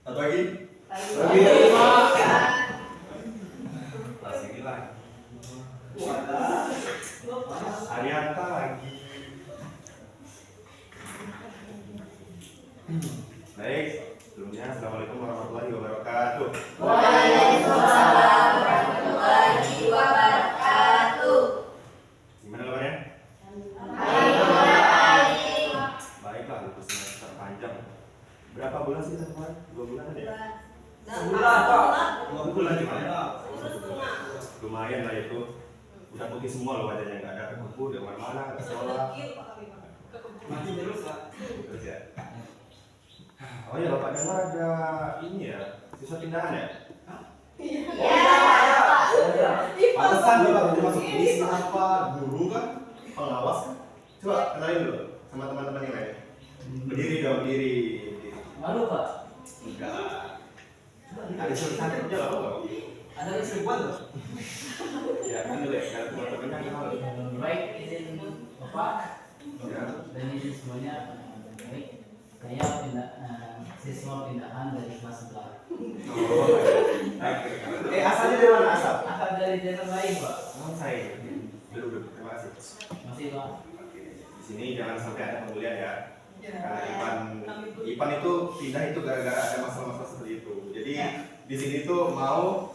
Satu lagi. Lagi. Masih gila. Arianta lagi. Baik, sebelumnya assalamualaikum warahmatullahi wabarakatuh. Waalaikumsalam warahmatullahi wabarakatuh. Gimana kabarnya? Baiklah, itu semester panjang. Berapa bulan sih teman? 2 bulan ada ya? Sebulan, Pak. 2 bulan cuma ya? Lumayan lah itu. Udah putih semua loh wajahnya, nggak ada kuku, di mana-mana, ke sekolah. Mati terus Pak. Terus ya. Oh ya, Bapak dengar ada ini ya, siswa pindahan ya? Pantesan Bapak udah masuk ini siapa? Guru kan? Pengawas kan? Coba kenalin dulu sama teman-teman yang lain. Berdiri dong, berdiri. Malu Pak. Enggak. Ada suruhan aja lah, Bapak. Ada keseruan loh. Ya, kan dulu ya, kalau teman-temannya kenal. Baik, izin Bapak Ya. dan izin semuanya. Baik, saya siswa pindahan dari kelas 4. Asalnya dari mana asal? Akan dari desa lain Pak. Oh, saya. Dulu, terima kasih. Masih Pak. Di sini jangan sampai ada pembulian ya. Karena Ipan itu pindah itu gara-gara ada masalah-masalah seperti itu. Jadi di sini tuh mau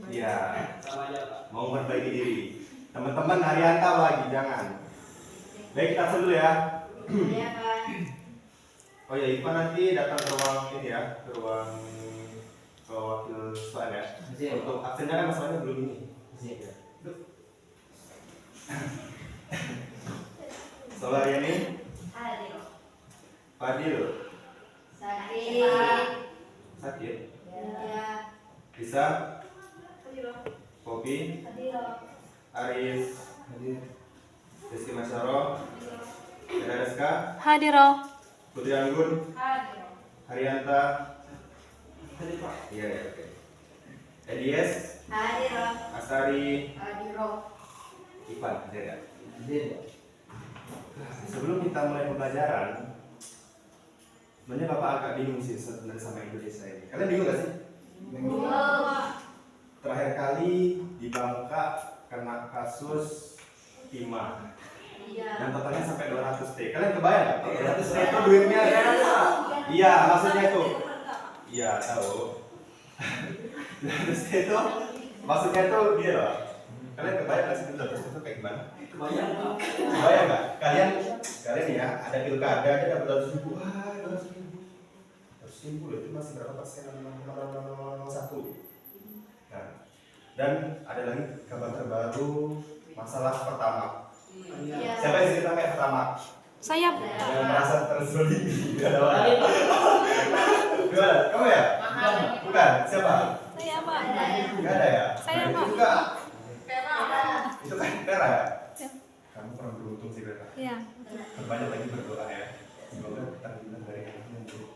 ya Sama aja Pak. mau memperbaiki diri. Teman-teman Arianta lagi jangan. Baik, kita dulu ya. Oh ya, Ipan nanti datang ke ruang ini ya, ke ruang wakil soal ya. Siap. Untuk absennya kan masalahnya belum ini. Siap. Soal hari ini Fadil sakit, bisa Kopi, Aris, Rizky Masyaro, Eda Reska, Hadiroh. Putri Anggun, Haryanta, iya ya, oke. Edies, Asari, Ipan, ya. Izin. Sebelum kita mulai pembelajaran, sebenarnya Bapak agak bingung sih sebenarnya sama Indonesia ini. Kalian bingung gak sih? Terakhir kali di Bangka kena kasus timah yang totalnya sampai 200 T. Kalian kebayang nggak? 200 T itu duitnya? Iya, maksudnya itu. Iya, tahu. 200 T itu maksudnya itu dia loh. Kalian kebayang nggak sih 200 T itu kayak gimana? Kebayang Pak. Kebayang nggak? Kalian ya ada pilkada aja dapat 200.000. Wah, 200.000. 200.000 loh, itu masih berapa persen? 0,001. Nah, dan ada lagi kabar terbaru masalah pertama. Siapa yang cerita kayak pertama? Saya Yang merasa terzolimi. Gimana? Kamu ya? Bukan. Siapa? Saya Pak. Gak ada ya? Saya, Nah, Pak. itu juga. Itu kan Vera ya? Ya. Kamu kurang beruntung sih Vera. Iya. Berbanyak lagi berdoa ya. Semoga terhindar dari yang buruk.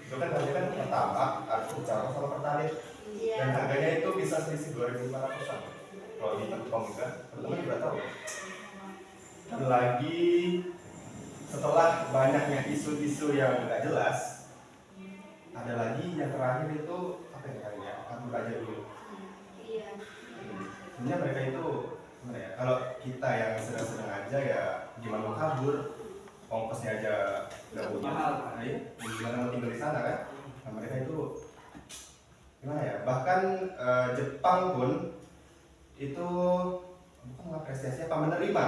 Itu kan harganya kan pertama, aku bicara sama pertalite. Dan harganya itu bisa selisih 2.500-an. Kalau di Telkom kan, teman-teman juga tahu. Dan lagi setelah banyaknya isu-isu yang nggak jelas, ada lagi yang terakhir itu apa yang terakhir ya? Kabur aja dulu. Sebenarnya mereka itu gimana ya? Kalau kita yang sedang-sedang aja ya gimana mau kabur, ongkosnya aja nggak punya. Nah, iya, gimana mau tinggal di sana kan? Nah, mereka itu gimana ya? Bahkan Jepang pun itu bukan mengapresiasi apa menerima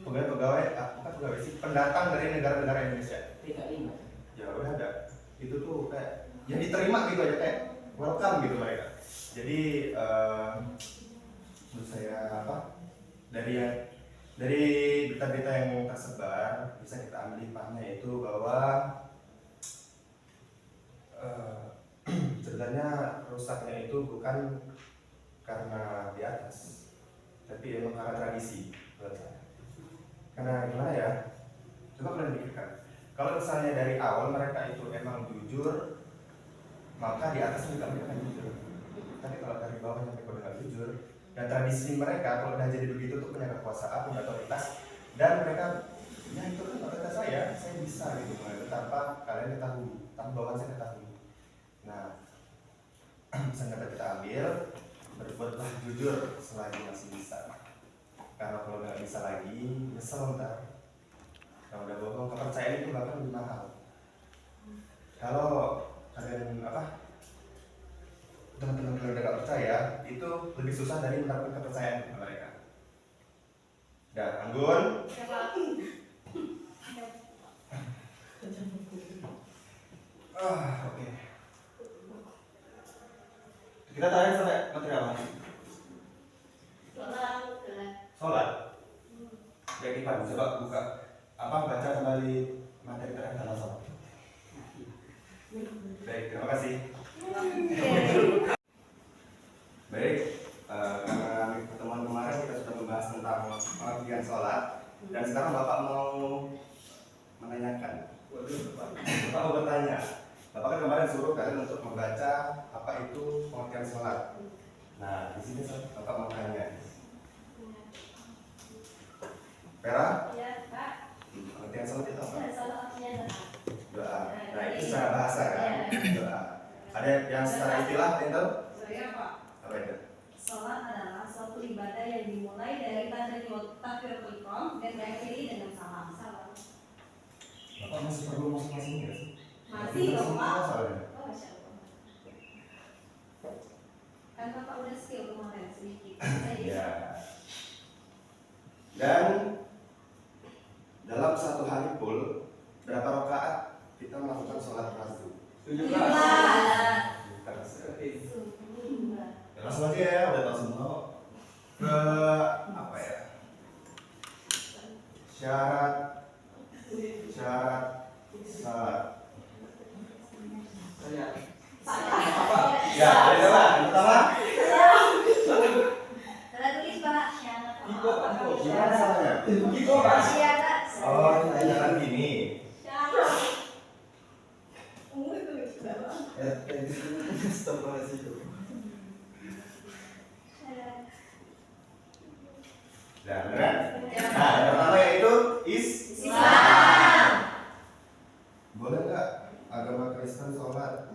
pegawai-pegawai bukan pegawai sih pendatang dari negara-negara Indonesia. TKI. Ya udah ada. Itu tuh kayak ya diterima gitu aja kayak welcome gitu mereka. Jadi menurut saya apa? Dari berita-berita yang tersebar bisa kita ambil hikmahnya itu bahwa sebenarnya rusaknya itu bukan karena di atas, tapi emang karena tradisi. Karena gimana ya? Coba kalian pikirkan. Kalau misalnya dari awal mereka itu emang jujur, maka di atas juga mereka akan jujur. Tapi kalau dari bawah sampai ke nggak jujur, dan tradisi mereka kalau udah jadi begitu tuh punya kekuasaan, punya otoritas, dan mereka ya itu kan otoritas saya bisa gitu. Tanpa kalian bawaan saya ketahui. Nah, pesan dapat kita ambil, berbuatlah jujur selagi masih bisa. Karena kalau nggak bisa lagi, nyesel ntar. Kalau udah bohong, kepercayaan itu bahkan lebih mahal. Kalau kalian teman-teman kalian udah gak percaya, itu lebih susah dari mendapatkan kepercayaan kepada mereka. Dah, Anggun. Oke. Kita tarik sampai materi apa? Sholat. Ya kita coba buka baca kembali materi terakhir tentang sholat. Baik, terima kasih. Baik, karena pertemuan kemarin kita sudah membahas tentang pengertian sholat, dan sekarang Bapak mau menanyakan. Bapak mau bertanya. Bapak kan kemarin suruh kalian untuk membaca apa itu pengertian sholat. Nah, di sini Bapak mau tanya. Vera? Ya, Pak. Pengertian sholat itu apa? Salah satunya Doa. Nah, itu secara bahasa kan? Doa. Ada yang secara istilah, Tento? Saya, Pak. Apa itu? Sholat adalah suatu ibadah yang dimulai dari takbiratul ihram dan diakhiri dengan salam. Bapak masih perlu masing-masing nggak sih? Masih dong, Pak. Soalnya. Oh, Masya Allah. Kan Bapak udah skill kemarin sedikit. Ya. Dan dalam satu hari full, berapa rakaat kita melakukan sholat fardu? 17. Langsung aja ya, udah tahu semua. Apa ya? Syarat salat. Ya, ada apa? Yang pertama? Saya tulis Pak syarat. Gimana salahnya? Syarat. Oh, syarat gini. Syarat. Nah, benar? Nah, yang pertama yaitu Islam. Boleh nggak agama Kristen sholat?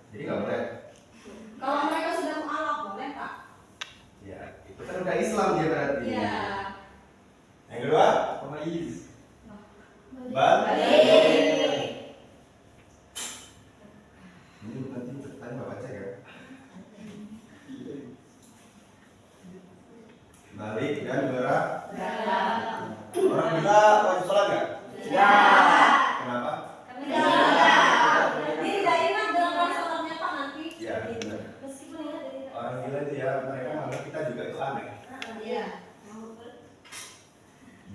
Jadi nggak boleh. Kalau mereka sudah mualaf boleh Pak? Ya, itu kan udah Islam dia berarti. Iya. Yang kedua? Balik. Ini nanti ceritanya Bapak cek ya. Balik dan gerak. Orang gila wajib sholat nggak? Ya. Kenapa? Ini tidak enak dengan sholatnya Pak nanti. Ya, benar. Meskipun ini dari Orang gila itu ya, mereka menganggap kita juga itu aneh. Iya.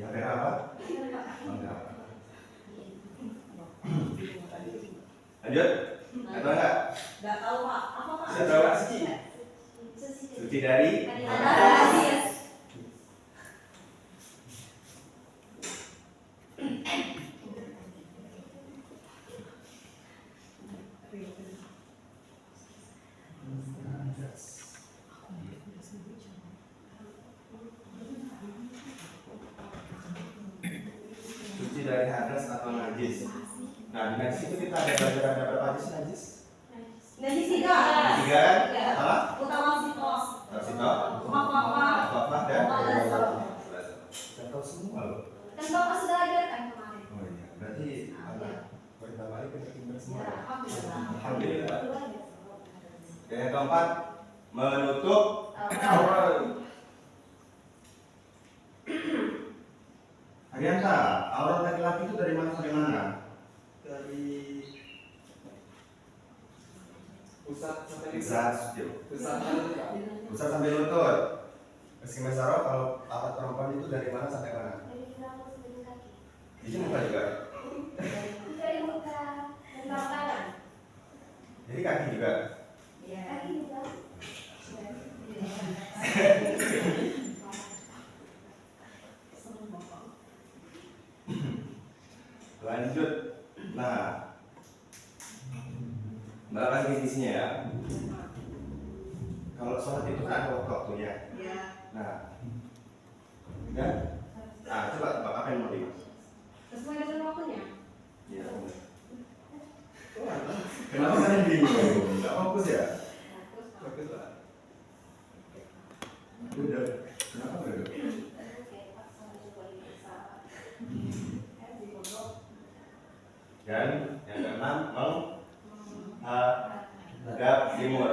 Ya, Vera apa? Enggak. Lanjut? Atau enggak? Enggak tahu Pak. Apa Pak? Sudah tahu nggak? Suci dari? Suci dari hadas atau najis. Nah, di najis itu kita ada pelajaran berapa aja sih najis? Najis tiga. Tiga kan? Iya. Apa? Utama sitos. Rasito, Bapak dan kita tahu semua loh. Dan Bapak sudah ajarkan kemarin. Oh iya, berarti anak berita balik kita pintar semua. Ya, alhamdulillah. Alhamdulillah. Dan yang keempat, menutup aurat. Arianta, aurat laki-laki itu dari mana sampai mana? Dari pusat sampai Pusat sampai lutut. Meski mesaro, kalau aurat perempuan itu dari mana sampai mana? Di sini muka juga. Dari muka dan tangan. Jadi kaki juga. Iya. Kaki juga. Lanjut. Nah, Mbak kasih isinya ya. Kalau sholat itu kan ada waktunya. Iya. Nah, coba Bapak apa yang mau di? Sesuai dengan waktunya. Iya. Kenapa kalian bingung? Nggak fokus ya? Bagus lah. Udah. Kenapa udah? Dan yang keenam menghadap timur.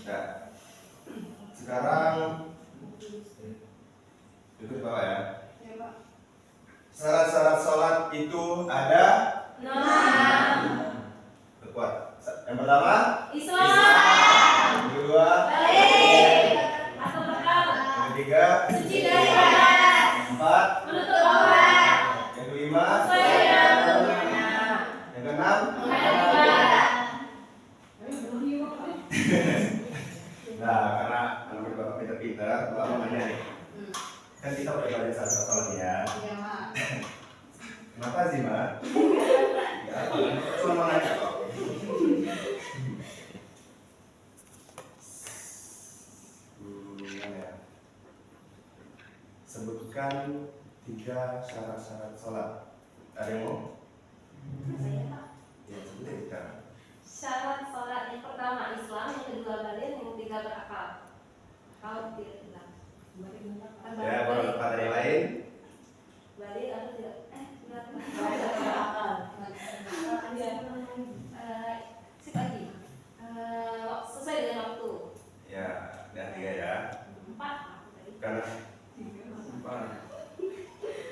Nah, sekarang ikut Bapak ya. Syarat-syarat sholat itu ada 6. Kuat. Yang pertama, Islam. yang kedua, Balik. Atau bekal. yang ketiga, Suci dari hadas. 4, Menutup aurat. yang kelima, Sesuai dengan umurnya. yang keenam. Menghadap kiblat. Nah, karena anak Bapak pintar-pintar, Bapak mau nanya nih. Kan kita udah belajar syarat sholat ya. Iya, Mak. Kenapa sih, Mak? Ya, cuma mau nanya kok. Mana ya? Sebutkan 3 syarat-syarat sholat. Ada yang mau? Saya, Pak. Ya, sebutin sekarang. Syarat sholat yang pertama Islam, yang kedua balik, yang ketiga berakal. Kalau tidak hilang. Ya, kalau tempat yang lain. Balik atau tidak? Sip lagi. Sesuai dengan waktu. Ya, dan 3 ya. 4. Karena Empat.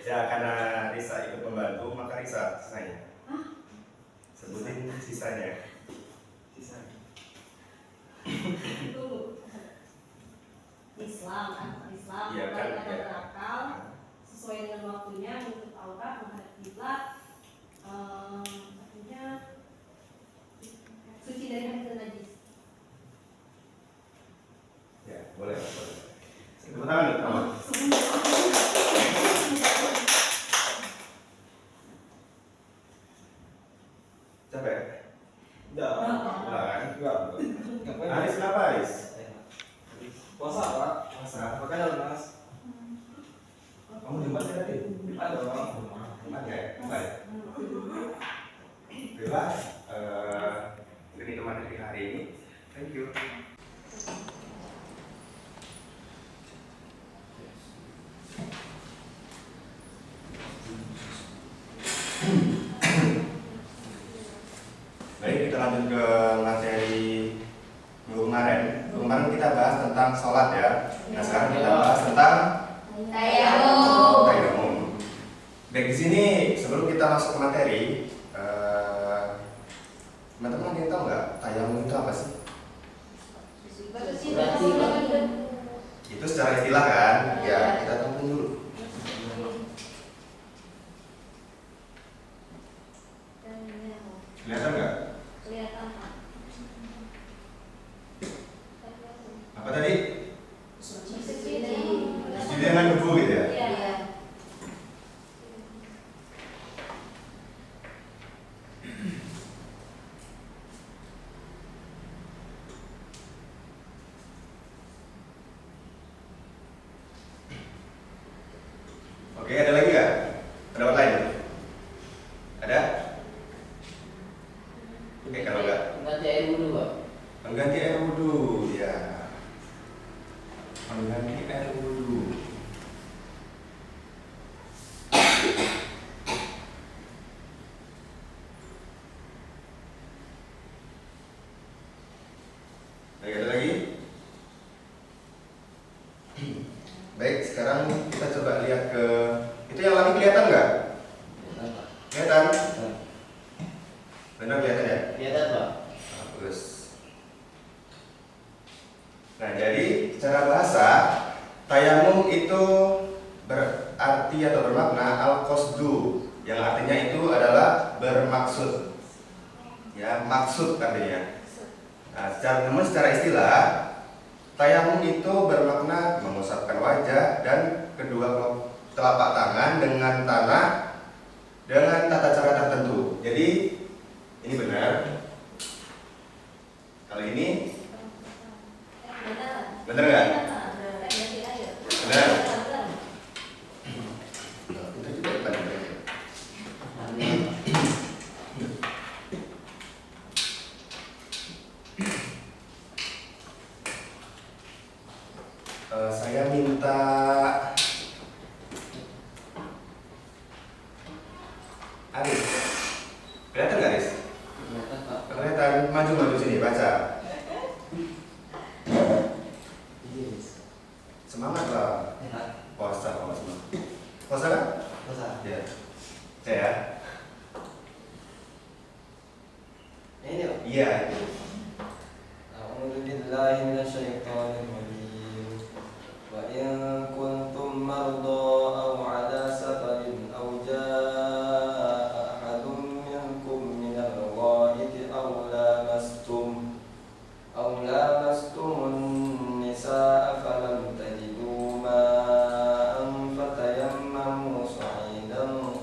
ya, karena Risa ikut membantu, maka Risa sisanya. Sebutin sisanya. Sisa. Islam, Islam, Iya, kan, balik atau ya. berakal, sesuai dengan waktunya, menutup aurat, menghadap kiblat, artinya suci dari hadas dan najis. Ya, boleh. Tepuk tangan dulu, Mama. Capek? Udah. Enggak kan? Enggak. Ngapain? Aris kenapa Aris? Puasa, Pak. Masa? Makanya lemas. Kamu jumpa saya tadi? Ada, Pak. Jumpa ya? Baik. Bebas. Ini teman dari hari ini. Thank you. Baik, kita lanjut ke materi minggu kemarin. Minggu kemarin kita bahas tentang sholat ya. Nah, sekarang kita bahas tentang tayamum. Baik, di sini sebelum kita masuk ke materi, teman-teman ada yang tahu nggak tayamum itu apa sih? Itu secara istilah kan? Ya, kita tunggu dulu. Kelihatan nggak? Kelihatan, Pak. Apa tadi? Suci Jadi dengan debu gitu ya? Iya. Oke, ada lagi nggak? Pendapat lain? Ada? Oke, kalau nggak, Ganti air wudhu, Pak. mengganti air wudhu, ya. Mengganti air wudhu. Baik, ada lagi? Baik, sekarang kita coba lihat ke itu yang lagi kelihatan nggak? Kelihatan? Benar kelihatan ya? Kelihatan, Pak. Bagus. Nah, jadi secara bahasa tayamum itu berarti atau bermakna al-qasdu, yang artinya itu adalah bermaksud. Ya, maksud artinya. Nah, namun secara istilah tayamum itu bermakna mengusapkan wajah dan kedua telapak tangan dengan tanah dengan tata cara tertentu. Jadi ini benar. Kalau ini benar nggak? Benar. Itu juga benar. Saya minta Aris. Kelihatan nggak Aris? Kelihatan. Maju sini baca. Semangat lah. Puasa kalau semangat. Puasa kan? Puasa. Ya. Saya. Ini yuk. Iya. Itu. A'udzu billahi minasyaitonir rajim. Wa in kuntum marda aw 'ala safarin aw jaa'a ahadun minkum minal ghaidi aw lamastumun nisaa falam tajidu ma'an fatayammamu sa'idan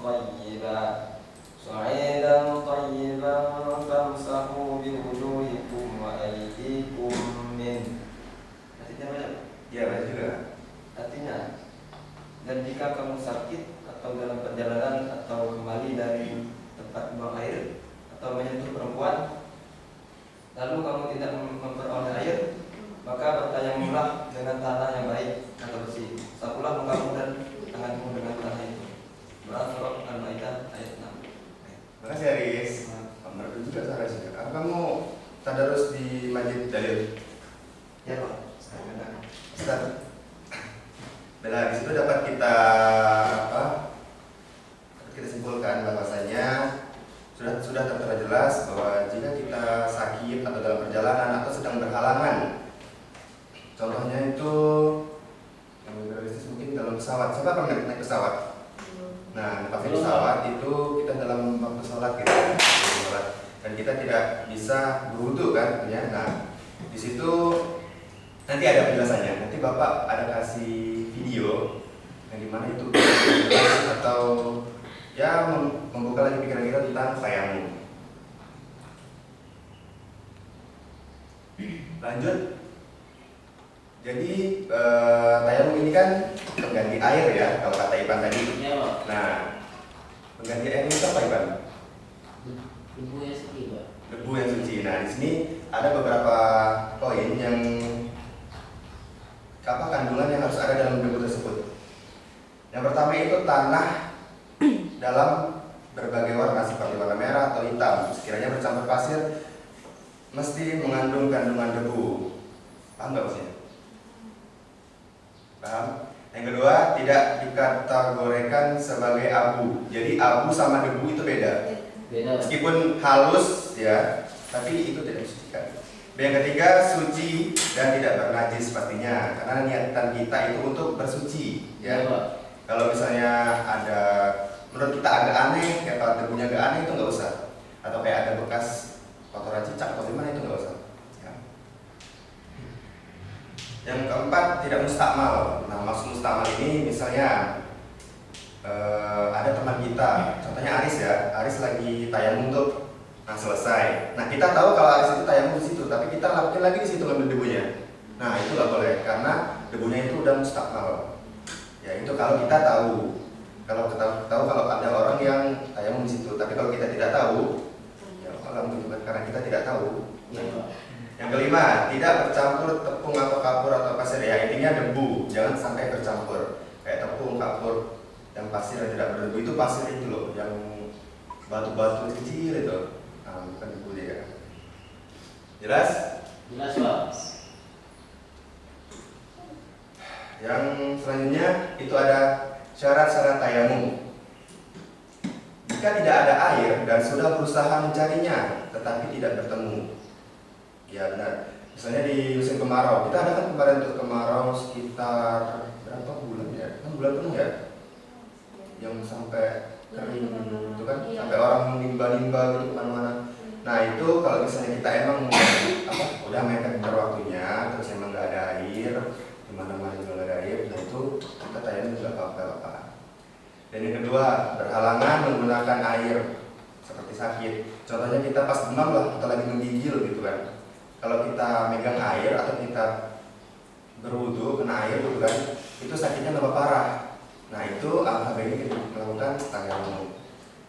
tayyiban famsahu biwujuhikum wa aydikum min. Artinya apa? Iya baca juga. Artinya, dan jika kamu sakit atau dalam perjalanan atau kembali dari tempat buang air atau menyentuh perempuan, lalu kamu tidak memperoleh air, maka bertayamumlah dengan tanah yang baik atau bersih. Sapulah mukamu dan tanganmu dengan tanah itu. Surah Al-Maidah ayat 6. Makasih Aris. Benar juga Sarah sih. Apa kamu tadarus di Masjid Dalil? Ya Pak. Ustaz. Bella, di situ dapat kita kita simpulkan bahwasanya sudah tertera jelas bahwa jika kita sakit atau dalam perjalanan atau sedang berhalangan, contohnya itu yang lebih realistis mungkin dalam pesawat. Siapa pernah naik pesawat? Nah, pakai pesawat itu kita dalam waktu sholat gitu, dan kita tidak bisa berwudu kan, ya. Nah, di situ nanti ada penjelasannya. Nanti Bapak ada kasih video yang dimana itu atau ya membuka lagi pikiran kita tentang tayamum. Lanjut. Jadi tayamum ini kan pengganti air ya, kalau kata Ipan tadi. Iya, Pak. Nah, pengganti air itu apa Ipan? Debu yang suci, Pak. Debu yang suci. Nah, di sini ada beberapa poin yang apa kandungan yang harus ada dalam debu tersebut. Yang pertama itu tanah dalam berbagai warna seperti warna merah atau hitam. Sekiranya bercampur pasir mesti mengandung kandungan debu. Paham nggak maksudnya? Paham? Yang kedua, tidak dikategorikan sebagai abu. Jadi abu sama debu itu beda. Beda, Pak. Meskipun halus ya, tapi itu tidak mensucikan. Yang ketiga, suci dan tidak bernajis pastinya, karena niatan kita itu untuk bersuci ya. Iya, Pak. Kalau misalnya ada menurut kita agak aneh, kayak kalau debunya agak aneh itu nggak usah. Atau kayak ada bekas kotoran cicak atau gimana itu nggak usah. Ya. Yang keempat, tidak mustakmal. Nah, maksud mustakmal ini misalnya ada teman kita, contohnya Aris ya, Aris lagi tayamum tuh, nah selesai. Nah kita tahu kalau Aris itu tayamum di situ, tapi kita lakukan lagi di situ ngambil debunya. Nah itu nggak boleh, karena debunya itu udah mustakmal. Ya itu kalau kita tahu, kalau kita tahu kalau ada orang yang tayamum di situ, tapi kalau kita tidak tahu, ya alhamdulillah karena kita tidak tahu. Iya, Pak. Yang kelima, tidak bercampur tepung atau kapur atau pasir ya, intinya debu, jangan sampai bercampur kayak tepung, kapur, yang pasir yang tidak berdebu itu pasir itu loh, yang batu-batu kecil itu, nah, bukan debu dia. Jelas? Jelas, Pak. Yang selanjutnya itu ada syarat-syarat tayamum. Jika tidak ada air dan sudah berusaha mencarinya, tetapi tidak bertemu. Ya benar. Misalnya di musim kemarau, kita ada kan kemarin untuk kemarau sekitar berapa bulan ya? Kan bulan penuh ya? Yang sampai kering itu kan, sampai orang nimba-nimba gitu kemana-mana. Nah itu kalau misalnya kita emang udah mepet waktunya, terus emang nggak ada air, dimana-mana juga nggak ada air, nah itu kita tayang juga apa-apa. Dan yang kedua, berhalangan menggunakan air seperti sakit. Contohnya kita pas demam lah, atau lagi menggigil gitu kan. Kalau kita megang air atau kita berwudu kena air gitu kan, itu sakitnya tambah parah. Nah itu alangkah baiknya kita melakukan tayamum.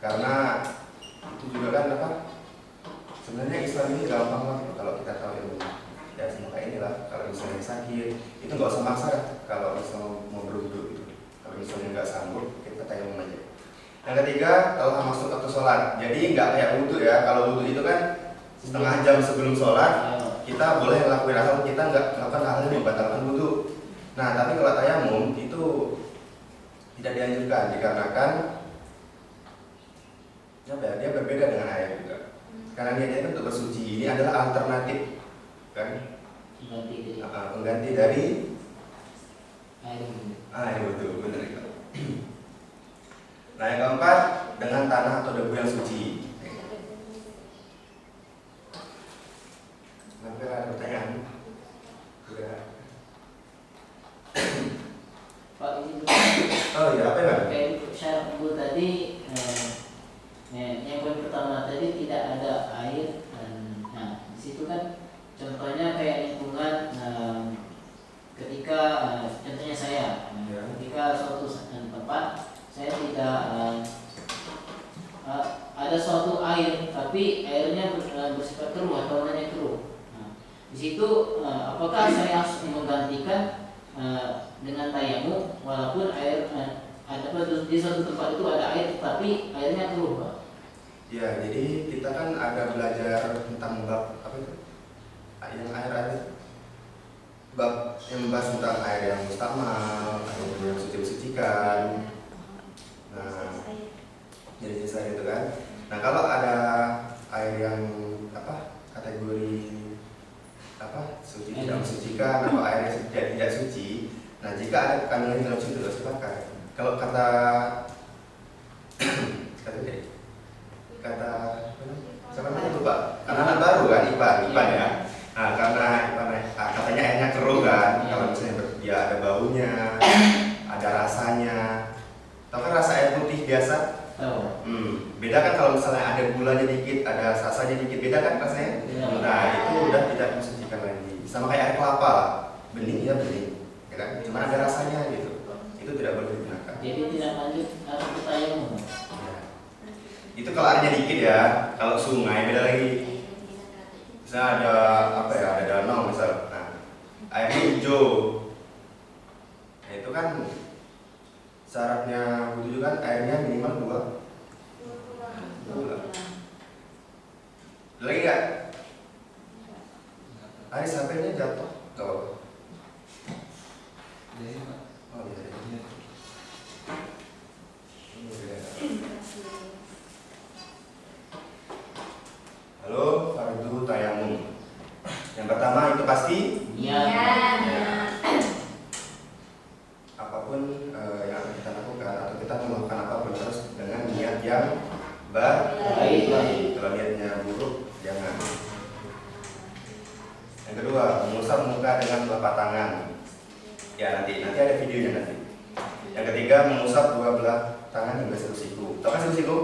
Karena itu juga kan apa? Sebenarnya Islam ini gampang banget kalau kita tahu ilmunya. Ya semoga inilah kalau misalnya sakit itu nggak usah maksa kalau misalnya mau berwudu gitu. Kalau misalnya nggak sanggup kita tayamum aja. Yang ketiga, telah masuk waktu sholat. Jadi nggak kayak wudu ya. Kalau wudu itu kan setengah jam sebelum sholat kita boleh ngelakuin asal kita nggak melakukan hal yang membatalkan wudu. Nah tapi kalau tayamum itu tidak dianjurkan dikarenakan dia berbeda dengan air juga. Karena niatnya untuk bersuci, ini adalah alternatif kan? Pengganti dari air wudu, benar itu. Nah yang keempat, dengan tanah atau debu yang suci. Hampir ada pertanyaan? Udah. Pak ini Oh iya, apa ya? kayak syarat wudu tadi, yang poin pertama tadi tidak ada air. Nah di situ kan contohnya kayak lingkungan, ketika contohnya saya, ketika suatu tempat saya tidak ada suatu air, tapi airnya bersifat keruh atau warnanya keruh. Di situ apakah saya harus menggantikan dengan tayamum walaupun air ada di suatu tempat itu ada air tapi airnya keruh, Pak? Ya, jadi kita kan ada belajar tentang bab apa itu? Yang air bab yang membahas tentang air yang mustamal, air yang suci-sucikan. Nah, jadi sisa itu kan. Nah, kalau ada air yang apa? Kategori apa? Suci tidak mensucikan atau air yang tidak suci. Nah, jika ada kandungan dalam situ harus dipakai. Kalau kata siapa namanya itu Pak? Anak baru kan Ipan ya. Nah, karena Ipan katanya airnya keruh kan. Kalau misalnya dia ada baunya, ada rasanya. Tahu kan rasa air putih biasa? Tahu. Beda kan kalau misalnya ada gulanya dikit, ada sasanya dikit, beda kan rasanya? Nah, itu udah tidak mensucikan lagi. Sama kayak air kelapa, bening ya bening, ya kan? Cuma ada rasanya gitu. Itu tidak boleh digunakan. Jadi tidak lanjut harus bertayamum. Ya. Itu kalau airnya dikit ya. Kalau sungai beda lagi. Misalnya ada apa ya? Ada danau misal. Nah, airnya hijau. Nah, itu kan syaratnya wudu juga kan airnya minimal 2 bulan. Lagi nggak? Air sampai jatuh, nggak apa-apa. Oh iya. Halo, fardu tayamum. Yang pertama itu pasti Iya. apapun yang akan kita lakukan atau kita melakukan apapun harus dengan niat yang baik. Kalau niatnya buruk jangan. Yang kedua, mengusap muka dengan telapak tangan. Ya nanti ada videonya nanti. Yang ketiga, mengusap dua belah tangan hingga siku-siku. Tahu kan siku-siku?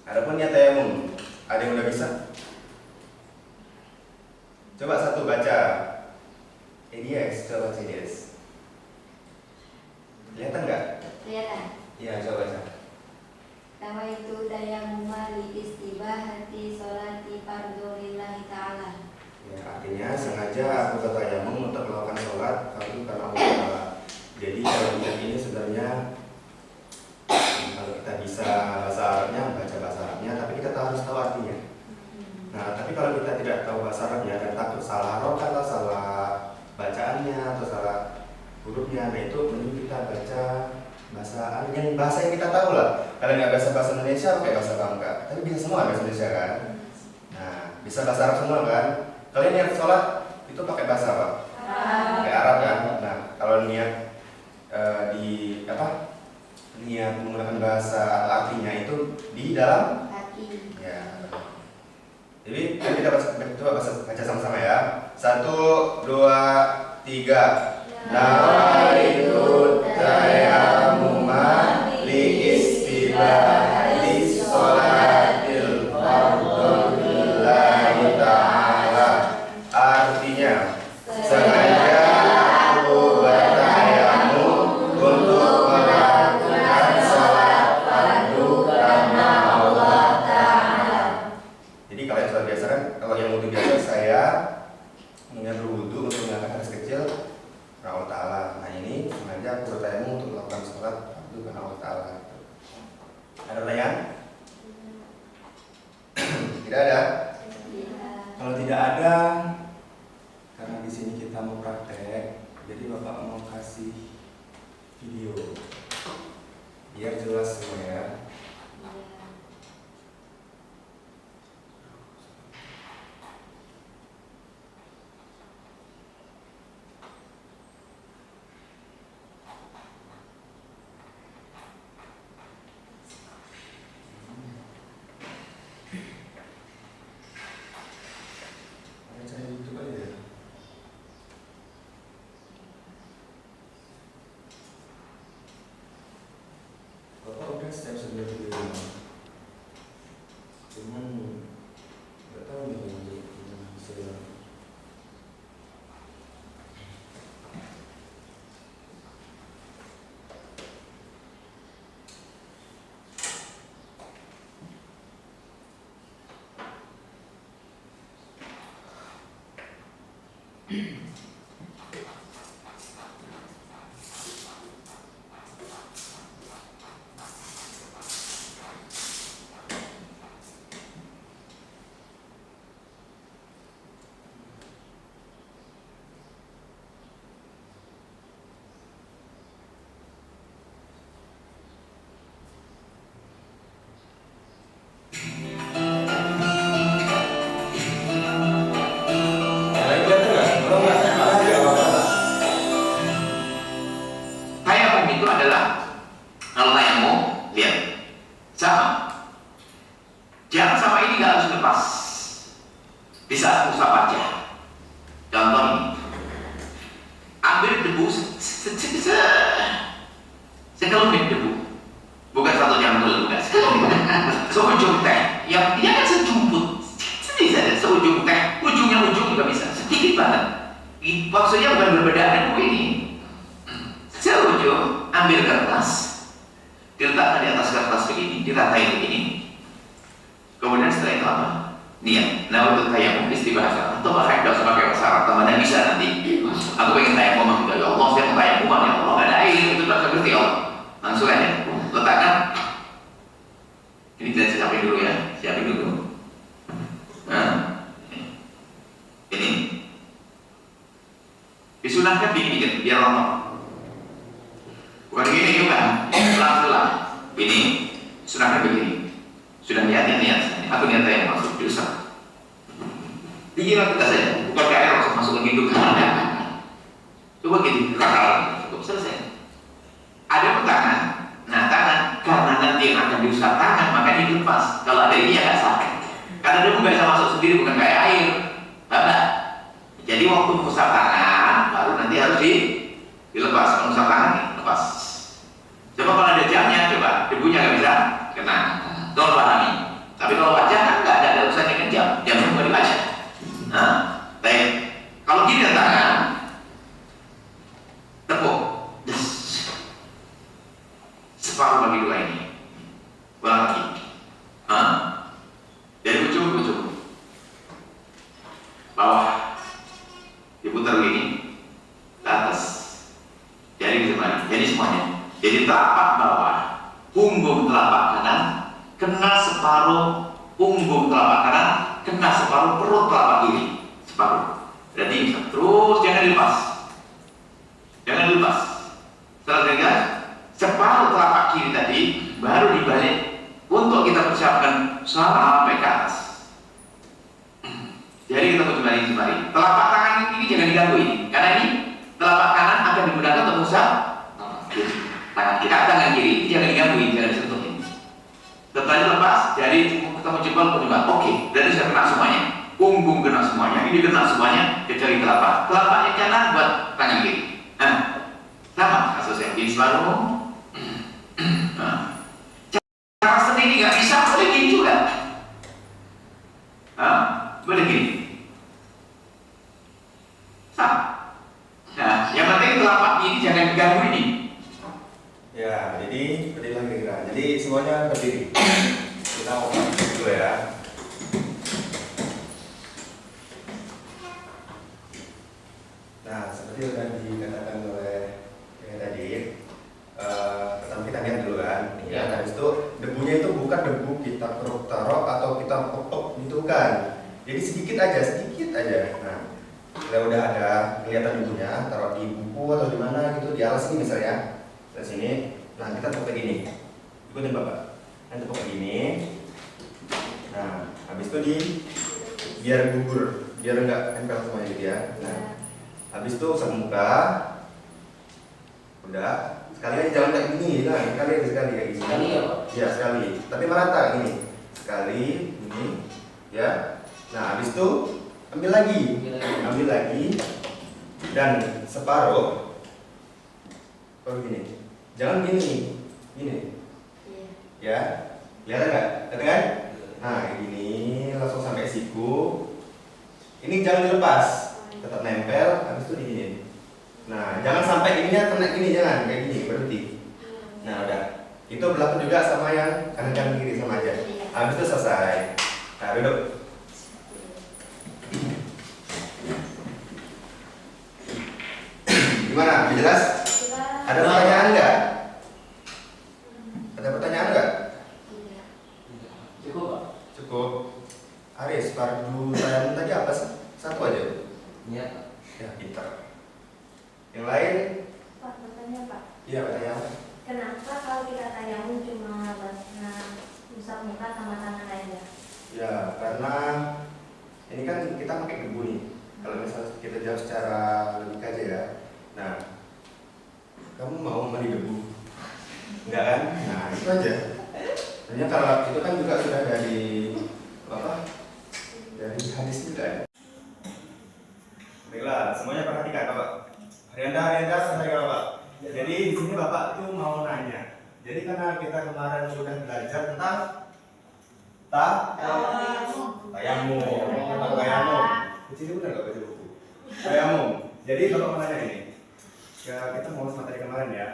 Adapun niat tayamum, ada yang udah bisa? Coba satu baca. EDS, coba baca EDS. Kelihatan nggak? Kelihatan. Iya, coba baca. Nama itu tayamuma li istibahati sholati fardhu lillahi ta'ala. Ya, artinya sengaja aku bertayamum untuk melakukan sholat fardu karena Allah Ta'ala. Jadi kalau niat ini sebenarnya kalau kita bisa bahasa Arabnya, baca bahasa Arabnya, tapi kita harus tahu artinya. Nah, tapi kalau kita tidak tahu bahasa Arabnya dan takut salah harokat atau salah bacaannya atau salah hurufnya, nah itu mending kita baca bahasa yang kita tahu lah. Kalau nggak bisa bahasa Indonesia, pakai bahasa Bangka. Tapi bisa semua bahasa Indonesia kan? Nah, bisa bahasa Arab semua kan? Kalian niat sholat itu pakai bahasa apa? Pakai Arab kan? Nah, kalau niat niat menggunakan bahasa atau artinya itu di dalam Hati. ya. Jadi kita coba baca sama-sama ya. 1, 2, 3. Nawaitu tayammuma li istibahati sholatil fardhu lillahi ta'ala. Artinya, sengaja aku bertayamum untuk melakukan sholat fardu karena Allah Ta'ala. Jadi kalau yang sholat biasa kan, kalau yang wudhu biasa saya mengingat berwudhu untuk mengangkat hadas kecil karena Allah Ta'ala. Nah ini sengaja aku bertayamum untuk melakukan sholat fardu karena Allah Ta'ala. Ada pertanyaan? Tidak ada? Kalau tidak ada, karena di sini kita mau praktek, jadi Bapak mau kasih video biar jelas semua ya. Cari YouTube aja ya. Bapak udah siap sebelah video, cuman nggak tahu nih untuk hasilnya. Tayamum itu adalah, kalau tayamum, lihat, sama. Jangan sama ini nggak harus lepas. Bisa usap aja. Contoh ini, ambil debu sekelumit debu, bukan 1 jam dulu, bukan sekelumit. Seujung teh, yang dia kan sejumput, sedikit saja, seujung teh, ujungnya ujung juga bisa, sedikit banget. Maksudnya bukan berbeda debu ini. Seujung, ambil kertas, diletakkan di atas kertas begini, diratain begini. Kemudian setelah itu apa? Niat. Nah untuk tayamum istibahasa atau bahkan tidak sebagai syarat temannya bisa nanti. Aku pengen tayamum, ya Allah, saya mau tayamum, ya Allah, nggak ada air, itu tidak seperti Allah. Langsung aja, letakkan. Ini kita siapin dulu ya, siapin dulu. Nah, ini disunahkan begini, biar lama. Bukan begini juga, pelan-pelan. Ini sunahkan begini. Sudah niat. Aku niat yang masuk diusap. Dikira kita saja, bukan ke air langsung masuk ke hidung. Coba gini, cukup selesai. Ada pun tangan. Nah tangan, karena nanti yang akan diusap tangan, maka dilepas. Kalau ada ini ya nggak sakit. Karena dia nggak bisa masuk sendiri, bukan kayak air. Bapak. Jadi waktu mengusap tangan, baru nanti harus dilepas. Mengusap tangan, lepas. Coba kalau ada jamnya, coba debunya nggak bisa kena. Tolong pahami. Tapi kalau wajah kan nggak ada urusannya dengan jam, jamnya bukan dibaca. Nah, baik. Kalau gini tangan, tepuk, separuh bagi 2 ini, ulang lagi. Dari ujung ke ujung, bawah, diputar begini, ke atas, jari kembali, jadi semuanya. Jadi telapak bawah, punggung telapak kanan kena separuh punggung telapak kanan, kena separuh perut telapak kiri, separuh. Berarti bisa terus, jangan dilepas, jangan dilepas. Setelah tegas, separuh telapak kiri tadi baru dibalik untuk kita persiapkan sampai ke atas. Jadi kita kembali. Telapak tangan ini jangan diganggu ini, karena ini telapak kanan akan digunakan untuk mengusap tangan kita, tangan kiri jangan diganggu ini, jangan disentuh. Setelah lepas, jari ketemu jempol penyebab. Oke, berarti sudah kena semuanya. punggung kena semuanya, ini kena semuanya, kecuali telapak. Telapaknya kanan buat kanan kiri. Sama kasusnya gini selalu. Cara sendiri nggak bisa, boleh gini juga. Boleh gini. Sama. Nah, yang penting telapak ini jangan diganggu ini. Ya, jadi berdiri lagi kira. Jadi semuanya berdiri. Kita mau dulu ya. Nah, seperti yang tadi dikatakan oleh yang tadi, pertama kita lihat dulu kan. Ya, habis itu debunya itu bukan debu kita taruh atau kita pop gitu kan. Jadi sedikit aja. Nah, kalau udah ada kelihatan debunya, taruh di buku atau di mana gitu, di alas ini misalnya. Di sini, nah kita tepuk kayak gini. Ikutin Bapak. Nanti tepuk kayak gini. Nah, habis itu biar gugur, biar enggak nempel semuanya gitu ya. Nah, habis itu usap muka. Udah, sekali aja jangan kayak gini, nah sekali kayak gini. Sekali ya Pak? Ya sekali, tapi merata gini. Sekali, ini, ya. Nah, habis itu ambil lagi, dan separuh. Kalau gini. Jangan gini. Ya, kelihatan nggak? Kelihatan kan? Nah, kayak gini langsung sampai siku. Ini jangan dilepas, tetap nempel. Habis itu digini. Nah, jangan sampai ininya kena gini, jangan kayak gini berhenti. Nah, udah. Itu berlaku juga sama yang kanan kiri sama aja. Habis itu selesai. Nah, duduk. Gimana? Jelas? Ada pertanyaan nggak? Cukup Pak? Cukup. Aris, fardu tayamum tadi apa sih? Satu aja. Niat. Ya, pintar. Yang lain? Pak, bertanya Pak. Iya, pertanyaan. Kenapa kalau kita tayamum cuma usap muka sama tangan aja? Ya, karena ini kan kita pakai debu nih. Kalau misalnya kita jawab secara logika aja ya. Nah, kamu mau mandi debu? Enggak kan? Nah, itu aja. Sebenarnya kalau itu kan juga sudah dari apa? Dari hadis juga ya. Baiklah, semuanya perhatikan Bapak. Rianda, perhatikan Bapak. Jadi di sini Bapak tuh mau nanya. Jadi karena kita kemarin sudah belajar tentang tayamum. Kecil udah nggak baca buku. Tayamum. Jadi Bapak mau nanya ini. Ya, kita mau materi kemarin ya.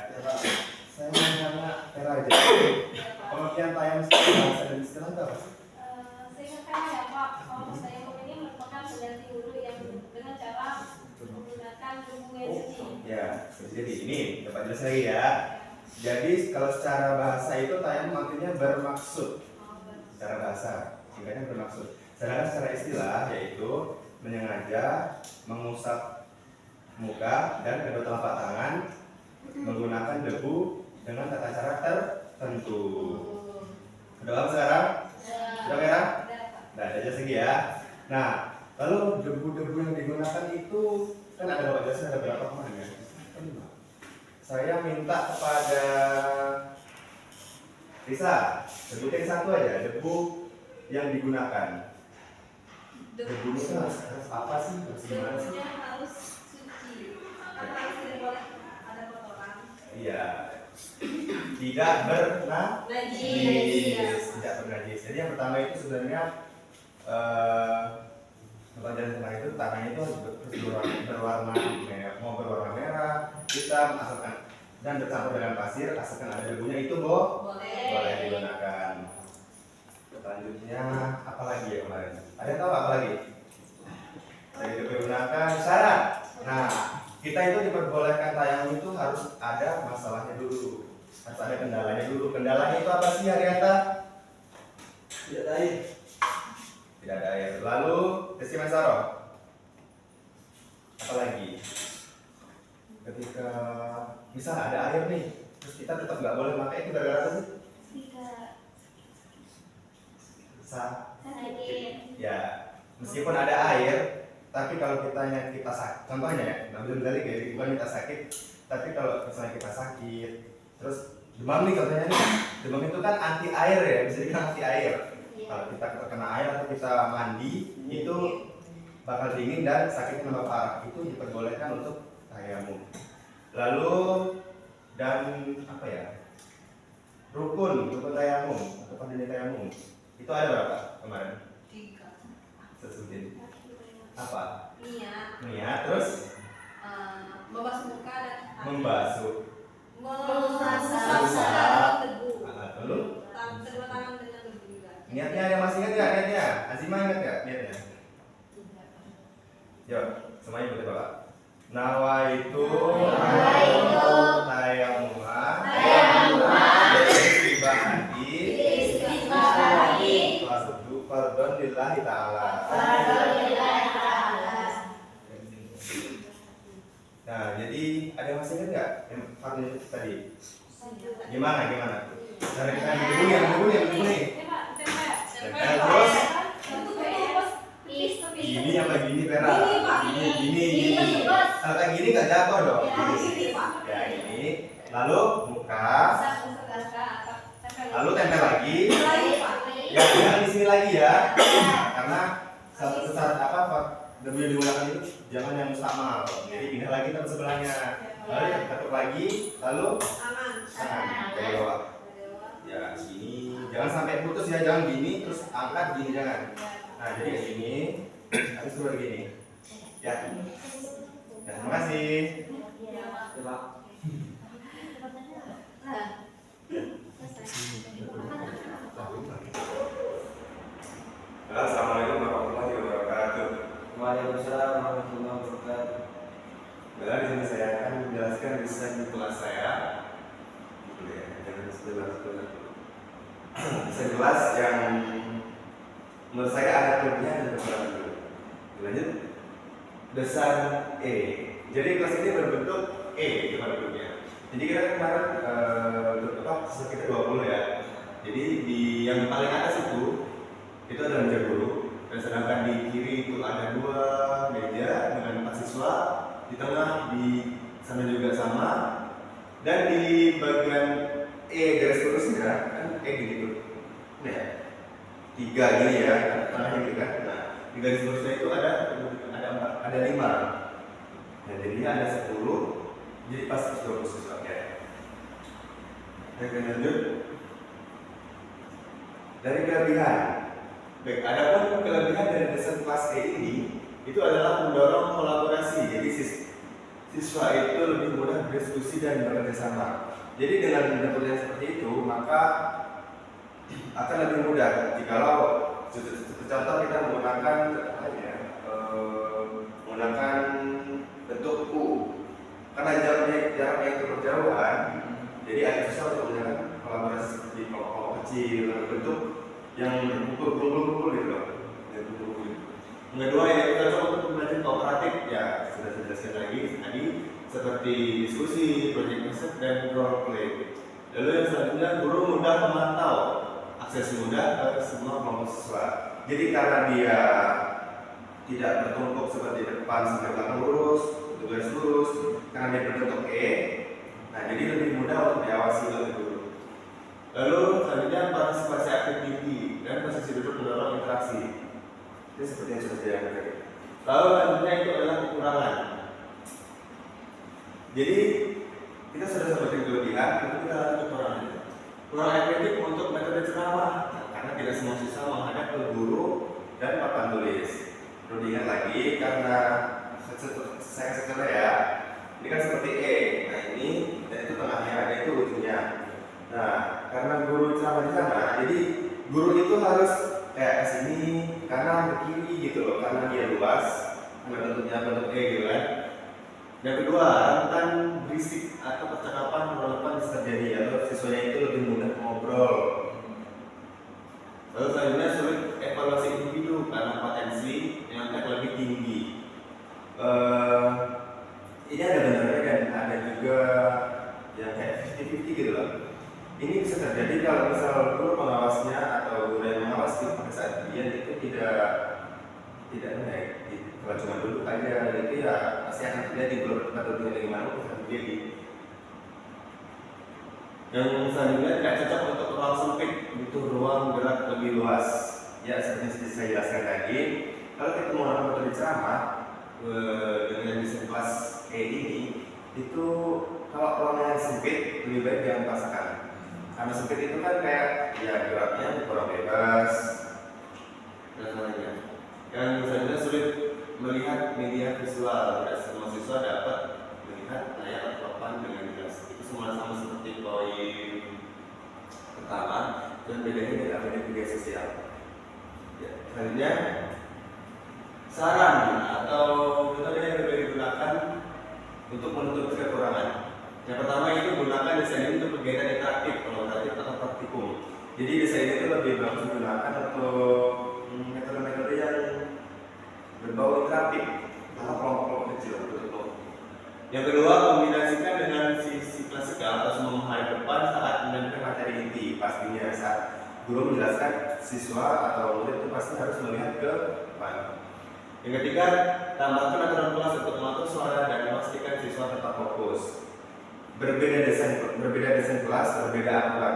Saya mau nanya Tera aja. Pengertian tayamum bahasa dan istilah itu apa sih? Seingat ya Pak, kalau tayamum ini merupakan pengganti wudhu yang dengan cara menggunakan debu yang suci. Ya, jadi ini dapat jelas lagi ya. Jadi kalau secara bahasa itu tayamum artinya bermaksud. Secara bahasa, singkatnya bermaksud. Sedangkan secara istilah yaitu menyengaja mengusap muka dan kedua telapak tangan menggunakan debu dengan tata cara tertentu. Udah paham sekarang? Udah merah? Nah, ada jelas lagi ya. Nah, lalu debu-debu yang digunakan itu kan ada beberapa jelasnya, ada berapa kemarin ya? Saya minta kepada Risa, sebutin satu aja debu yang digunakan. Debunya itu harus apa sih? Gimana sih? Debunya harus suci. Atau harus tidak boleh ada kotoran. Iya. Tidak bernajis. Tidak bernajis. Jadi yang pertama itu sebenarnya pelajaran kemarin itu tanahnya itu harus berwarna merah, mau berwarna merah, hitam, asalkan dan bercampur dengan pasir, asalkan ada debunya itu boleh digunakan. Selanjutnya apa lagi ya kemarin? Ada yang tahu apa lagi? Saya digunakan syarat. Nah, kita itu diperbolehkan tayamum itu harus ada masalahnya dulu, harus ada kendalanya dulu. Kendalanya itu apa sih, Arianta? Tidak ada air. Tidak ada air. Lalu Rizky Mesaro, apa lagi? Ketika misal ada air nih, terus kita tetap nggak boleh pakai, itu gara-gara apa sih? Ya, meskipun ada air, tapi kalau kita sakit, contohnya ya, ngambil dari kayak bukan kita sakit, tapi kalau misalnya kita sakit, terus demam nih contohnya nih, demam itu kan anti air ya, bisa dibilang anti air. Kalau kita terkena air atau kita mandi, itu bakal dingin dan sakit tambah parah, itu diperbolehkan untuk tayamum. Lalu dan apa ya, rukun tayamum atau panitia tayamum itu ada berapa kemarin? 3. Sesutin apa? Niat, Terus membasuh muka dan membasuh, mengusap debu. lalu Kedua tangan dengan debu juga. niatnya ada masih ingat nggak niatnya? Azimah ingat nggak niatnya? Yuk, semuanya ikutin Bapak. Nawaitu tayammuha istibahati fardhon lillahi ta'ala. Nah, jadi ada yang masih ingat nggak yang fardhon itu tadi? Gimana? Cara kita dulu nih. Terus gini apa gini Vera? Gini. Kalau kayak gini nggak jatuh dong. Ya ini. Lalu buka. Lalu tempel lagi. Ya jangan di sini lagi ya. Karena satu saat debu yang digunakan itu jangan yang mustamal. Jadi pindah lagi ke sebelahnya. Lalu ketuk lagi. Lalu ke bawah. Ya gini. Jangan sampai putus ya. Jangan gini terus angkat gini jangan. Nah jadi kayak gini. Habis itu baru gini. Ya. Terima kasih. Assalamualaikum warahmatullahi wabarakatuh. Waalaikumsalam warahmatullahi wabarakatuh. Di sini saya akan menjelaskan desain di kelas saya. Desain kelas yang menurut saya ada kelebihan dan kekurangan dulu. Lanjut. Desain E. Jadi kelas ini berbentuk E gimana bentuknya. Jadi kita kemarin sisa kita 20 ya. Jadi di yang paling atas itu ada meja guru, dan sedangkan di kiri itu ada 2 meja dengan 4 siswa, di tengah di sana juga sama, dan di bagian E garis lurusnya kan gini tuh, nah 3 gini ya, tengahnya gitu kan. Nah di garis lurusnya itu ada 5, nah jadinya ada 10, jadi pas 20 siswa ya. Lanjut dari kelebihan. Baik, adapun kelebihan dari desain kelas E ini itu adalah mendorong kolaborasi. Jadi siswa itu lebih mudah berdiskusi dan bekerja sama. Jadi dengan metode yang seperti itu maka akan lebih mudah jikalau contoh kita menggunakan bentuk U. Karena jaraknya itu berjauhan, jadi agak susah untuk menggunakan kolaborasi seperti kelompok kecil bentuk yang berkumpul gitu loh. Yang kedua yang kita coba untuk belajar kooperatif ya sudah saya jelaskan lagi tadi seperti diskusi, project riset dan role play. Lalu yang selanjutnya guru mudah memantau, akses mudah ke semua kelompok siswa. Jadi karena dia tidak bertumpuk seperti depan sampai belakang lurus, garis lurus, karena dia berbentuk E, nah jadi lebih mudah untuk diawasi oleh guru. Lalu selanjutnya partisipasi aktif tinggi dan posisi duduk mendorong interaksi. Ini seperti yang sudah saya katakan. Lalu selanjutnya itu adalah kekurangan. Jadi kita sudah seperti kelebihan, itu kita lanjut kekurangan. Kurang efektif untuk metode ceramah karena tidak semua siswa menghadap ke guru dan papan tulis. Perlu diingat lagi karena saya secara ya, ini kan seperti E. Nah ini dan itu tengahnya, ada itu ujungnya. Nah, karena guru ceramah di sana, jadi guru itu harus kayak ke sini, kanan ke kiri gitu loh, karena dia luas, bentuknya bentuk E gitu kan. Yang kedua, rentan berisik atau percakapan relevan bisa terjadi, atau siswanya itu lebih mudah ngobrol. Lalu selanjutnya sulit evaluasi individu karena potensi yang lebih tinggi. Ini ada benarnya dan ada juga yang kayak 50-50 gitu loh. Ini bisa terjadi kalau misal guru pengawasnya atau guru yang mengawasi pada saat dia itu tidak naik. Kalau cuma duduk aja dan itu ya pasti akan terjadi guru tempat duduk dari mana pun akan terjadi. Yang selanjutnya tidak cocok untuk ruang sempit, butuh ruang gerak lebih luas. Ya seperti yang saya jelaskan tadi, kalau kita menggunakan metode ceramah dengan desain kelas kayak ini, itu kalau ruangan sempit lebih baik jangan dipaksakan. Karena sempit itu kan kayak ya geraknya kurang bebas dan lainnya. Yang misalnya sulit melihat media visual, tidak semua siswa dapat melihat layar papan dengan jelas. Itu semua sama seperti poin pertama, dan bedanya dengan media sosial. Ya, selanjutnya saran atau metode yang lebih digunakan untuk menutupi kekurangan. Yang pertama itu gunakan desain ini untuk kegiatan interaktif, kolaboratif atau praktikum. Jadi desain itu lebih bagus digunakan untuk metode-metode yang berbau interaktif atau kelompok kecil untuk. Yang kedua, kombinasikan dengan sisi klasikal atau semua hari depan saat mendengarkan materi inti. Pastinya saat guru menjelaskan, siswa atau murid itu pasti harus melihat ke depan. Yang ketiga, tambahkan aturan kelas untuk mengatur suara dan memastikan siswa tetap fokus. Berbeda desain kelas, berbeda aturan.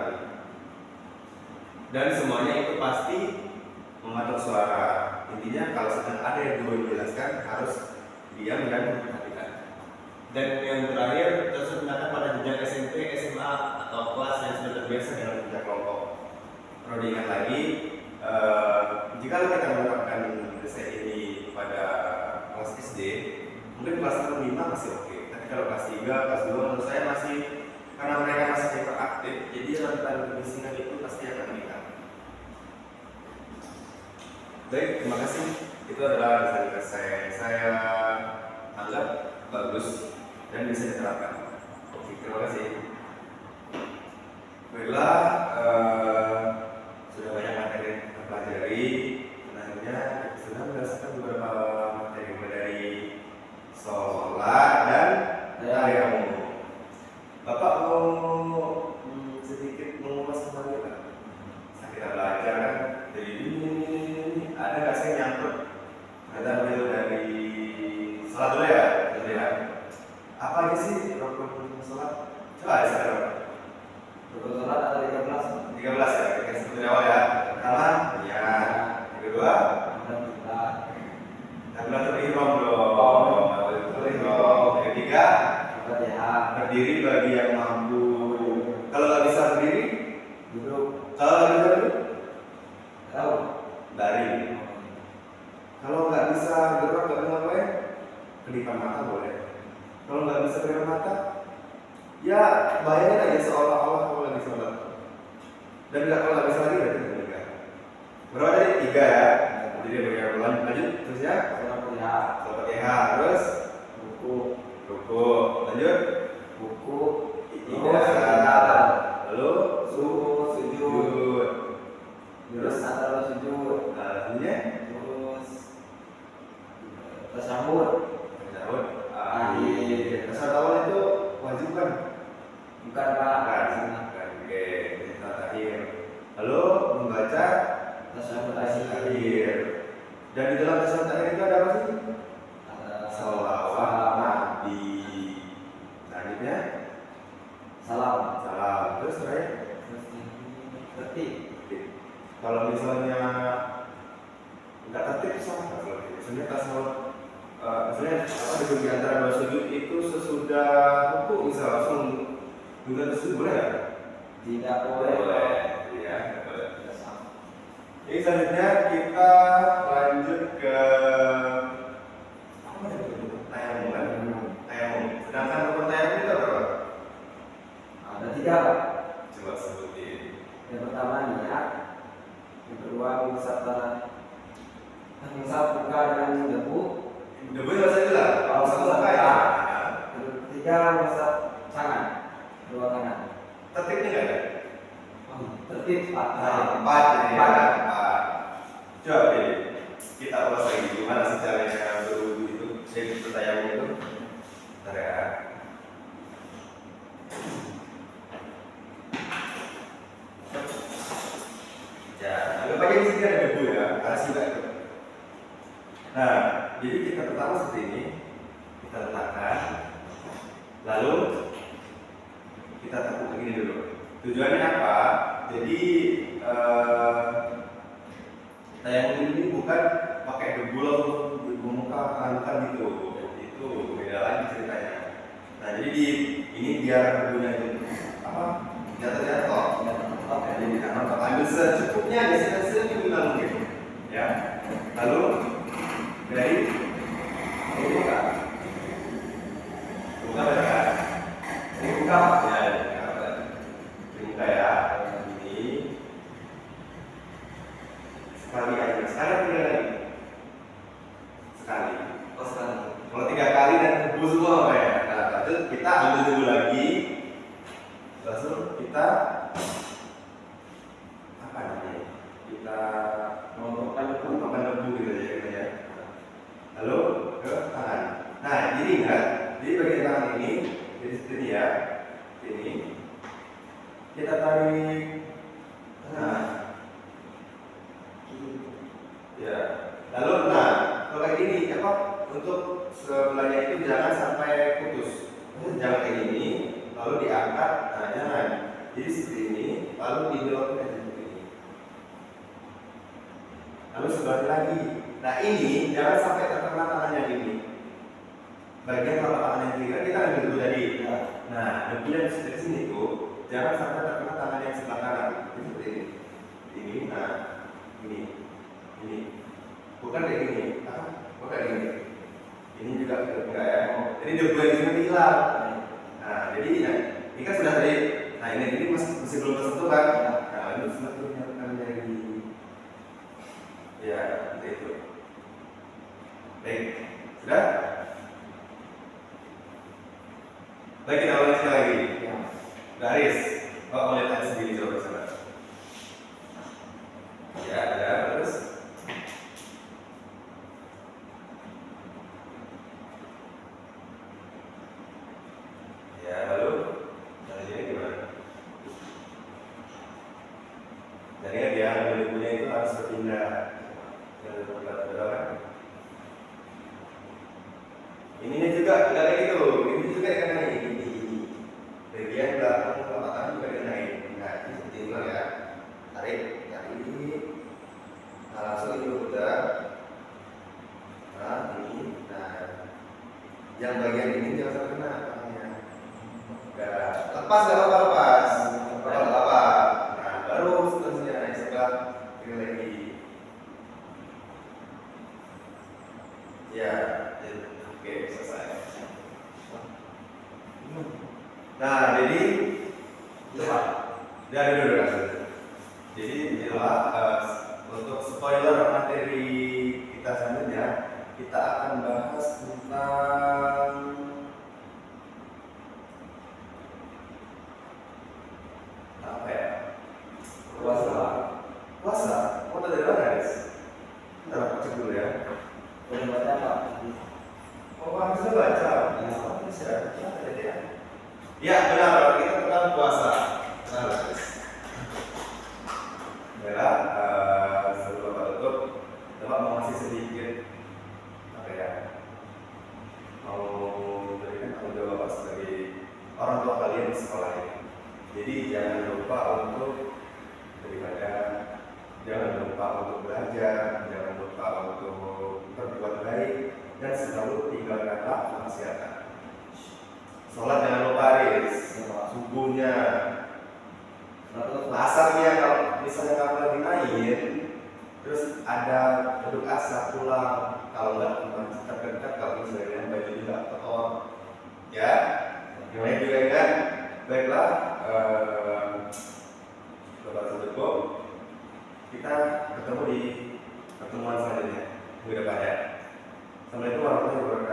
Dan semuanya itu pasti mengatur suara. Intinya kalau sedang ada yang guru menjelaskan harus diam dan memperhatikan. Dan yang terakhir, terus gunakan pada jenjang SMP, SMA atau kelas yang sudah terbiasa dengan kerja kelompok. Perlu diingat lagi, jika kita menerapkan desain ini pada kelas SD, mungkin kelas 5 masih oke. Tapi kalau kelas 3, kelas 2 menurut saya masih, karena mereka masih hiperaktif, jadi rentan kemiskinan itu pasti akan meningkat. Baik, terima kasih. Itu adalah desain saya anggap bagus dan bisa diterapkan. Oke, terima kasih. Baiklah, sudah banyak materi yang kita pelajari. Sebenarnya sudah berdasarkan beberapa materi mulai dari sholat dan tayamum. Bapak mau sedikit mengupas kembali Pak? Kita belajar kan dari ini ada nggak sih nyangkut kata itu dari sholat dulu ya? Apa aja sih rukun sholat? Coba ada sekarang. Rukun sholat ada 13 ya, kita sebut awal ya. Pertama, ya. Yang kedua, tablatul ihram dong. Tablatul ihram. Yang ketiga, berdiri bagi yang mampu. Kalau nggak bisa berdiri, duduk. Kalau nggak bisa duduk, tahu. Baring. Kalau nggak bisa gerak, nggak bisa apa ya? Kedipan mata boleh. Kalau nggak bisa kedip mata, ya bayangin aja seolah-olah kamu lagi sholat. Dan kalau nggak bisa lagi berarti tiga. Berapa tadi? 3 ya. Jadi bagaimana lanjut terus ya? Sholat Fatihah, terus ruku, lanjut ruku, lalu sujud, terus antara sujud, selanjutnya tasawuf. Tasawuf awal itu wajib kan? Bukan Pak. Oke, terakhir. Lalu membaca tasawuf akhir. Dan di dalam tasawuf akhir itu ada apa sih? Salawat Nabi. Selanjutnya salam. Terus terakhir tertib. Kalau misalnya nggak tertib sama sebenarnya tasawuf. Maksudnya di antara dua sujud itu sesudah ruku bisa langsung juga sujud boleh nggak? Tidak boleh. Ya, boleh. Jadi selanjutnya kita lanjut ke apa itu? Tayamum. Sedangkan rukun tayamum itu berapa? Ada 3 Pak. Coba sebutin. Yang pertama niat, yang kedua mengusap muka dengan debu. Debu nggak usah bilang. Kalau usah ya. Yang ketiga mengusap tangan, kedua tangan. Tertibnya nggak ada? Tertib Pak. 4 jadi ya. 4. Coba deh kita ulas lagi gimana sih caranya berwudu itu, jadi bertayamum itu. Bentar ya. Ya, anggap aja di sini ada debu ya, karena sudah itu. Nah, jadi kita pertama seperti ini, kita letakkan, lalu kita tepuk begini dulu. Tujuannya apa? Jadi tayamum ini bukan pakai debu biar debunya itu apa jatuh. Oke, jadi kanan ambil secukupnya, secukupnya mungkin. Ya. Lalu dari ini buka berapa? Ini buka ya, buka ya. Ini sekali aja. Sekarang tiga lagi. Sekali. Oh, sekali. Kalau 3 kali dan kubu semua apa ya? Nah, itu kita ambil dulu lagi. Lalu kita apa namanya? Kita menumpahkan debu gitu ya. Lalu ke tangan. Nah, jadi ingat, jadi bagian tangan ini, jadi sini ya, ini kita tarik. Nah, ya. Lalu nah, kalau kayak gini, apa? Untuk sebelahnya itu jangan sampai putus. Jangan kayak gini, lalu diangkat. Nah, jangan. Jadi seperti ini, lalu didorong seperti ini. Lalu sebelah lagi. Nah, ini jangan sampai terkena tangannya gini. Bagian telapak tangan yang kiri kan kita ambil dulu tadi. Nah, debunya dari sini tuh jangan sampai terkena tangan yang sebelah kanan. Ini seperti ini. Ini, nah, ini. Bukan kayak gini. Bukan kayak gini. Ini juga enggak ya. Jadi debu yang di sini hilang. Nah, jadi ya, ini kan sudah tadi. Nah, ini masih belum tersentuh kan? Nah, ini semakin nyatakan dari ya, itu. Baik, sudah? Baik, kita ulangi sekali lagi. Garis. Oh, mau lihat sendiri coba saudara. Ya, ada terus. Ya, lalu selanjutnya gimana? Dan ingat ya, debunya itu harus berpindah ke tempat berbeda. Ininya juga tidak kayak gitu. Ini juga dikenai. Ini bagian belakang telapak tangan juga dikenai. Nah, ini seperti ini ya. Tarik, ini. Nah, langsung ini berputar. Nah, ini. Nah, yang bagian ini jangan sampai kena tangannya. Lepas, nggak apa-apa, lepas. Nggak apa-apa. Nah, baru seterusnya naik sebelah kiri lagi. Ya, oke, selesai. Nah, jadi dari dulu kan. Jadi inilah untuk spoiler materi kita selanjutnya, kita akan bahas tentang apa ya? Puasa. Mau dari mana, guys? Kita cek dulu ya. Boleh baca apa? Oh, harusnya baca. Bisa. Ya, benar. Kalau kita tentang puasa. Benar, guys. Ya, sebelum Bapak tutup, Bapak mau ngasih sedikit apa ya? Mau berikan tanggung jawab Bapak sebagai orang tua kalian di sekolah ini. Jadi jangan lupa untuk beribadah, jangan lupa untuk belajar, jangan lupa untuk berbuat baik, dan selalu tinggalkanlah kemaksiatan. Sholat jangan lupa, Riz. Subuhnya, asarnya, kalau misalnya kamu lagi main, terus ada duduk asar pulang, kalau nggak terdekat, kalau misalnya baju juga kotor, ya, gimana juga kan? Baiklah, Bapak Tutup, kita ketemu di pertemuan selanjutnya minggu depan ya. Assalamualaikum warahmatullahi wabarakatuh.